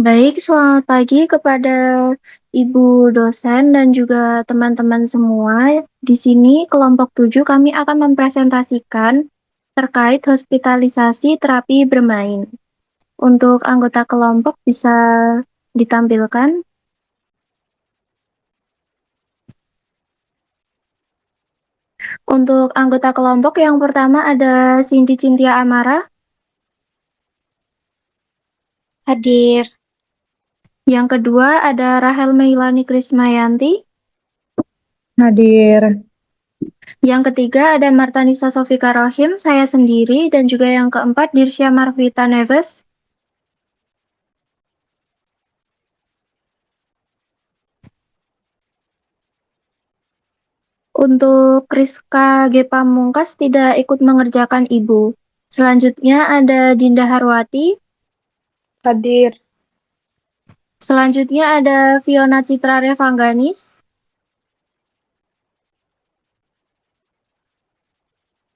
Baik, selamat pagi kepada Ibu dosen dan juga teman-teman semua. Di sini kelompok 7 kami akan mempresentasikan terkait hospitalisasi terapi bermain. Untuk anggota kelompok bisa ditampilkan. Untuk anggota kelompok yang pertama ada Cindy Cynthia Amara. Hadir. Yang kedua ada Rahel Meilani Krismayanti. Hadir. Yang ketiga ada Martanisa Sofika Rohim, saya sendiri, dan juga yang keempat Dirsya Marvita Neves. Untuk Rizka G. Pamungkas tidak ikut mengerjakan Ibu. Selanjutnya ada Dinda Harwati. Hadir. Selanjutnya ada Fiona Citra Revangganis.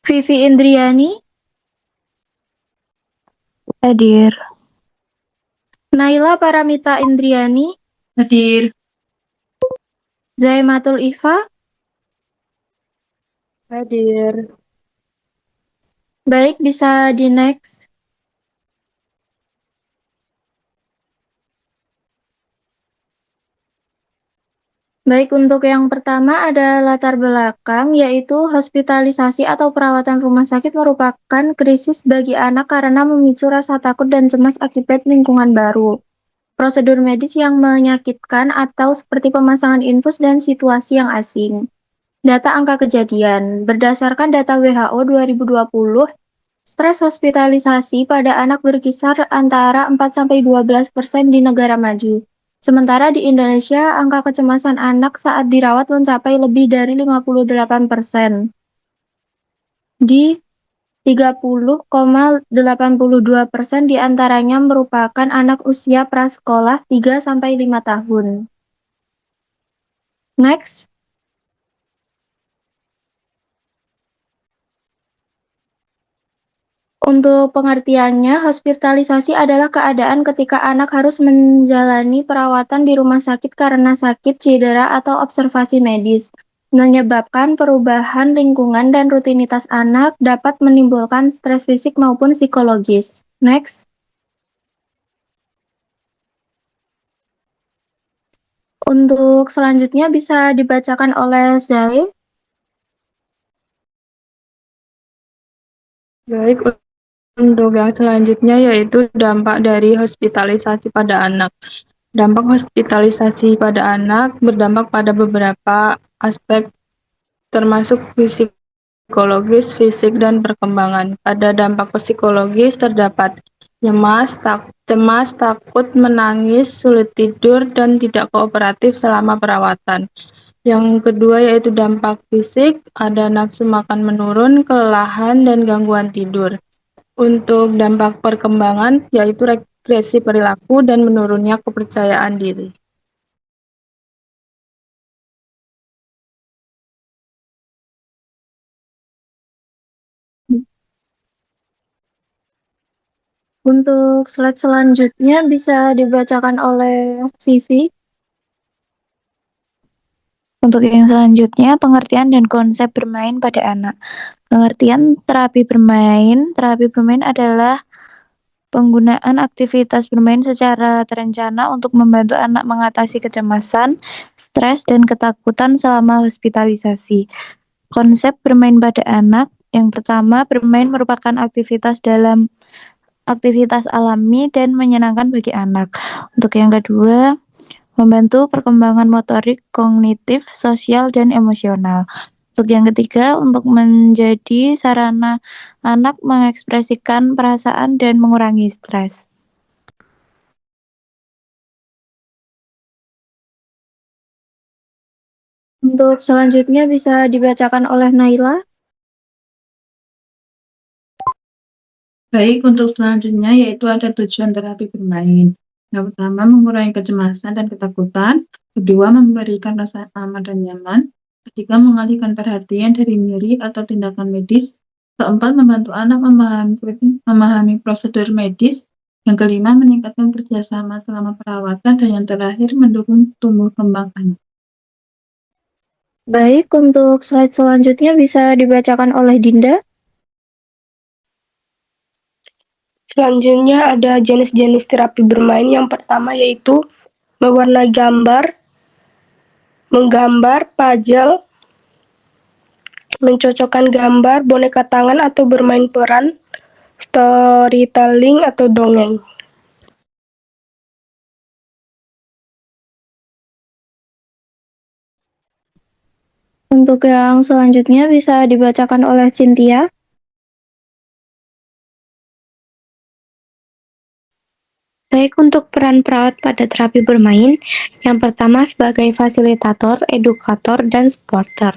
Vivi Indriani. Hadir. Naila Paramita Indriani. Hadir. Zaimatul Ifa. Hadir. Baik, bisa di next. Baik, untuk yang pertama ada latar belakang, yaitu hospitalisasi atau perawatan rumah sakit merupakan krisis bagi anak karena memicu rasa takut dan cemas akibat lingkungan baru. Prosedur medis yang menyakitkan atau seperti pemasangan infus dan situasi yang asing. Data angka kejadian. Berdasarkan data WHO 2020, stres hospitalisasi pada anak berkisar antara 4-12% di negara maju. Sementara di Indonesia, angka kecemasan anak saat dirawat mencapai lebih dari 58%. Di 30,82% diantaranya merupakan anak usia prasekolah 3-5 tahun. Next. Untuk pengertiannya, hospitalisasi adalah keadaan ketika anak harus menjalani perawatan di rumah sakit karena sakit, cedera, atau observasi medis. Menyebabkan perubahan lingkungan dan rutinitas anak dapat menimbulkan stres fisik maupun psikologis. Next. Untuk selanjutnya bisa dibacakan oleh Zai. Baik, untuk yang selanjutnya yaitu dampak dari hospitalisasi pada anak. Dampak hospitalisasi pada anak berdampak pada beberapa aspek termasuk psikologis, fisik, dan perkembangan. Pada dampak psikologis terdapat cemas, takut, menangis, sulit tidur, dan tidak kooperatif selama perawatan. Yang kedua yaitu dampak fisik, ada nafsu makan menurun, kelelahan, dan gangguan tidur. Untuk dampak perkembangan yaitu regresi perilaku dan menurunnya kepercayaan diri. Untuk slide selanjutnya bisa dibacakan oleh Vivi. Untuk yang selanjutnya, pengertian dan konsep bermain pada anak. Pengertian terapi bermain. Terapi bermain adalah penggunaan aktivitas bermain secara terencana untuk membantu anak mengatasi kecemasan, stres, dan ketakutan selama hospitalisasi. Konsep bermain pada anak. Yang pertama, bermain merupakan aktivitas alami dan menyenangkan bagi anak. Untuk yang kedua, membantu perkembangan motorik, kognitif, sosial, dan emosional. Untuk yang ketiga, untuk menjadi sarana anak mengekspresikan perasaan dan mengurangi stres. Untuk selanjutnya bisa dibacakan oleh Naila. Baik, untuk selanjutnya yaitu ada tujuan terapi bermain. Yang pertama, mengurangi kecemasan dan ketakutan. Kedua, memberikan rasa aman dan nyaman. Ketiga, mengalihkan perhatian dari nyeri atau tindakan medis. Keempat, membantu anak memahami prosedur medis. Yang kelima, meningkatkan kerjasama selama perawatan. Dan yang terakhir, mendukung tumbuh kembang anak. Baik, untuk slide selanjutnya bisa dibacakan oleh Dinda. Selanjutnya ada jenis-jenis terapi bermain. Yang pertama yaitu mewarnai gambar, menggambar, puzzle, mencocokkan gambar, boneka tangan atau bermain peran, storytelling atau dongeng. Untuk yang selanjutnya bisa dibacakan oleh Cynthia. Baik, untuk peran perawat pada terapi bermain, yang pertama sebagai fasilitator, edukator, dan supporter.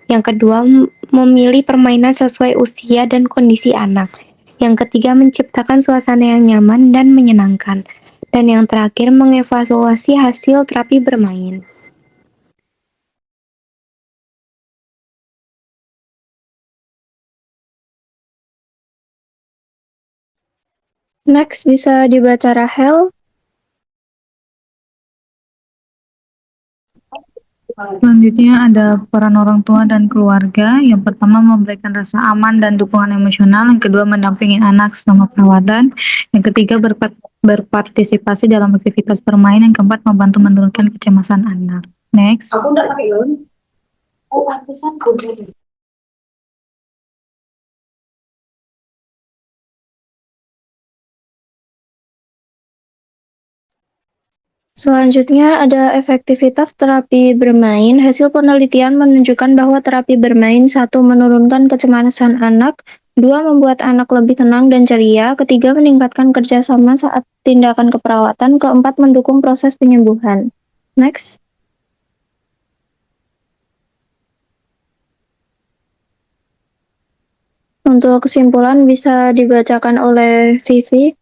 Yang kedua, memilih permainan sesuai usia dan kondisi anak. Yang ketiga, menciptakan suasana yang nyaman dan menyenangkan. Dan yang terakhir, mengevaluasi hasil terapi bermain. Next bisa dibaca Rahel. Selanjutnya ada peran orang tua dan keluarga. Yang pertama memberikan rasa aman dan dukungan emosional. Yang kedua mendampingi anak selama perawatan. Yang ketiga berpartisipasi dalam aktivitas bermain. Yang keempat membantu menurunkan kecemasan anak. Next. Selanjutnya ada efektivitas terapi bermain. Hasil penelitian menunjukkan bahwa terapi bermain 1. Menurunkan kecemasan anak, 2. Membuat anak lebih tenang dan ceria, ketiga meningkatkan kerjasama saat tindakan keperawatan, keempat mendukung proses penyembuhan. Next. Untuk kesimpulan bisa dibacakan oleh Vivi.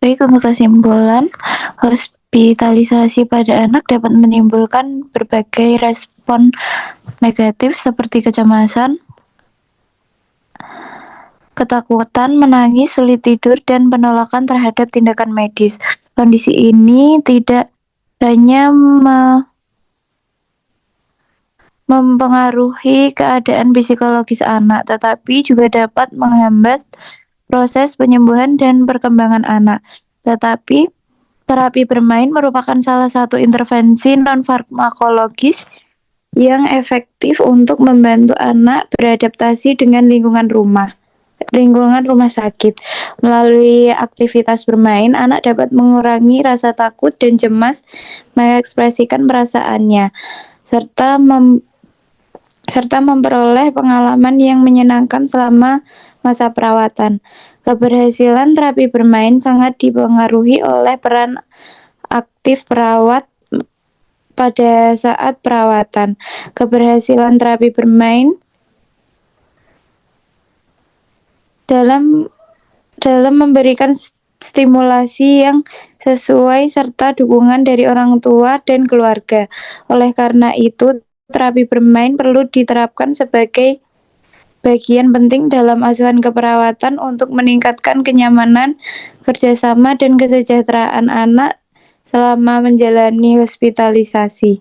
Baik, untuk kesimpulan, hospitalisasi pada anak dapat menimbulkan berbagai respon negatif seperti kecemasan, ketakutan, menangis, sulit tidur, dan penolakan terhadap tindakan medis. Kondisi ini tidak hanya mempengaruhi keadaan psikologis anak, tetapi juga dapat menghambat proses penyembuhan dan perkembangan anak. Tetapi, terapi bermain merupakan salah satu intervensi non-farmakologis yang efektif untuk membantu anak beradaptasi dengan lingkungan rumah sakit. Melalui aktivitas bermain, anak dapat mengurangi rasa takut dan cemas, mengekspresikan perasaannya, serta memperoleh pengalaman yang menyenangkan selama masa perawatan. Keberhasilan terapi bermain sangat dipengaruhi oleh peran aktif perawat pada saat perawatan. Keberhasilan terapi bermain dalam memberikan stimulasi yang sesuai serta dukungan dari orang tua dan keluarga. Oleh karena itu, terapi bermain perlu diterapkan sebagai bagian penting dalam asuhan keperawatan untuk meningkatkan kenyamanan, kerjasama, dan kesejahteraan anak selama menjalani hospitalisasi.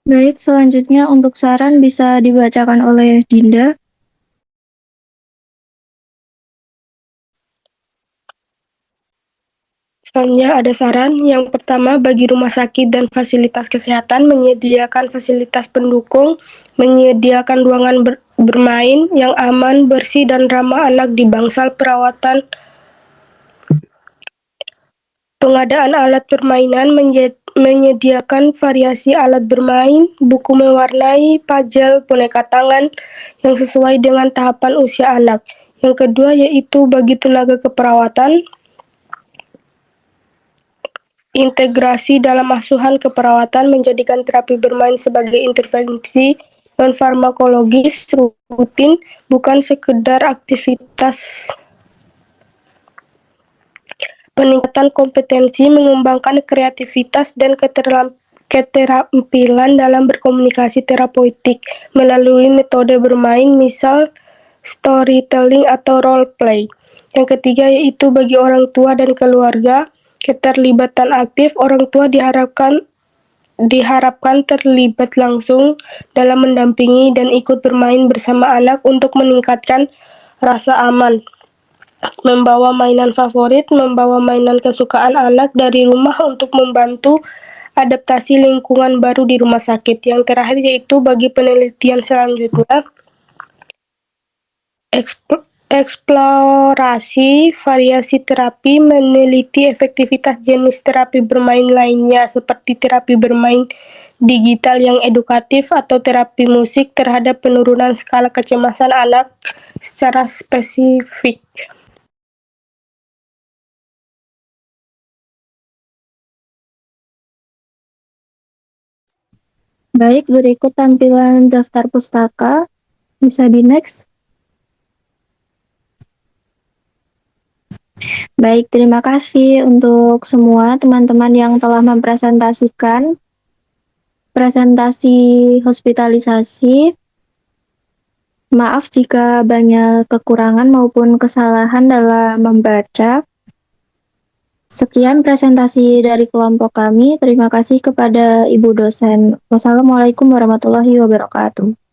Baik, selanjutnya untuk saran bisa dibacakan oleh Dinda. Selanjutnya ada saran. Yang pertama, bagi rumah sakit dan fasilitas kesehatan menyediakan fasilitas pendukung, menyediakan ruangan bermain yang aman, bersih, dan ramah anak di bangsal perawatan. Pengadaan alat permainan, menyediakan variasi alat bermain, buku mewarnai, puzzle, boneka tangan yang sesuai dengan tahapan usia anak. Yang kedua yaitu bagi tenaga keperawatan, integrasi dalam asuhan keperawatan, menjadikan terapi bermain sebagai intervensi non-farmakologis rutin, bukan sekedar aktivitas peningkatan kompetensi, mengembangkan kreativitas dan keterampilan dalam berkomunikasi terapeutik melalui metode bermain, misal storytelling atau role play. Yang ketiga yaitu bagi orang tua dan keluarga, keterlibatan aktif. Orang tua diharapkan terlibat langsung dalam mendampingi dan ikut bermain bersama anak untuk meningkatkan rasa aman. Membawa mainan favorit, membawa mainan kesukaan anak dari rumah untuk membantu adaptasi lingkungan baru di rumah sakit. Yang terakhir yaitu bagi penelitian selanjutnya, eksplorasi variasi terapi, meneliti efektivitas jenis terapi bermain lainnya seperti terapi bermain digital yang edukatif atau terapi musik terhadap penurunan skala kecemasan anak secara spesifik. Baik, berikut tampilan daftar pustaka. Bisa di next. Baik, terima kasih untuk semua teman-teman yang telah mempresentasikan presentasi hospitalisasi. Maaf jika banyak kekurangan maupun kesalahan dalam membaca. Sekian presentasi dari kelompok kami. Terima kasih kepada Ibu dosen. Wassalamualaikum warahmatullahi wabarakatuh.